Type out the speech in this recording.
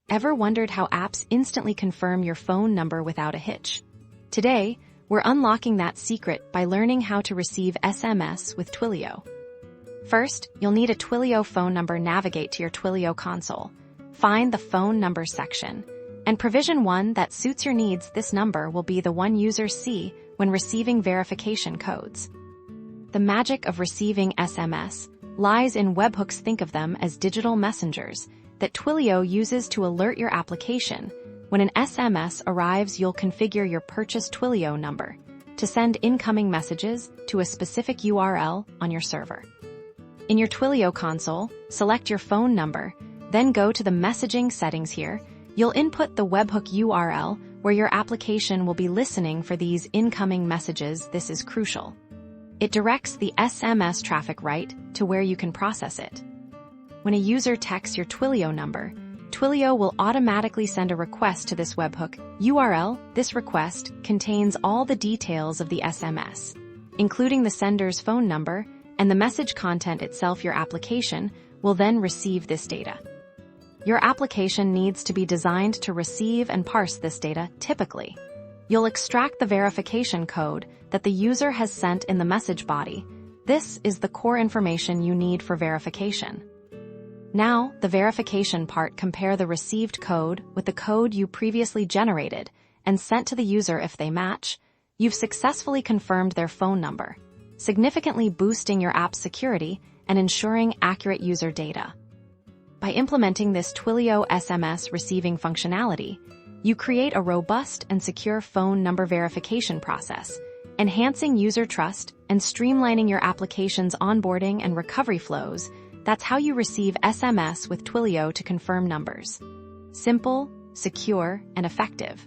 Ever wondered how apps instantly confirm your phone number without a hitch? Today, we're unlocking that secret by learning how to receive SMS with Twilio. First, you'll need a Twilio phone number. Navigate to your Twilio console. Find the phone number section and provision one that suits your needs. This number will be the one users see when receiving verification codes. The magic of receiving SMS lies in webhooks. Think of them as digital messengers that Twilio uses to alert your application. When an SMS arrives, you'll configure your purchased Twilio number to send incoming messages to a specific URL on your server. In your Twilio console, select your phone number, then go to the messaging settings. Here, you'll input the webhook URL where your application will be listening for these incoming messages. This is crucial. It directs the SMS traffic right to where you can process it. When a user texts your Twilio number, Twilio will automatically send a request to this webhook URL. This request contains all the details of the SMS, including the sender's phone number and the message content itself. Your application will then receive this data. Your application needs to be designed to receive and parse this data. Typically, you'll extract the verification code that the user has sent in the message body. This is the core information you need for verification. Now, the verification part. Compare the received code with the code you previously generated and sent to the user. If they match, you've successfully confirmed their phone number, significantly boosting your app's security and ensuring accurate user data. By implementing this Twilio SMS receiving functionality, you create a robust and secure phone number verification process, enhancing user trust and streamlining your application's onboarding and recovery flows. That's how you receive SMS with Twilio to confirm numbers. Simple, secure, and effective.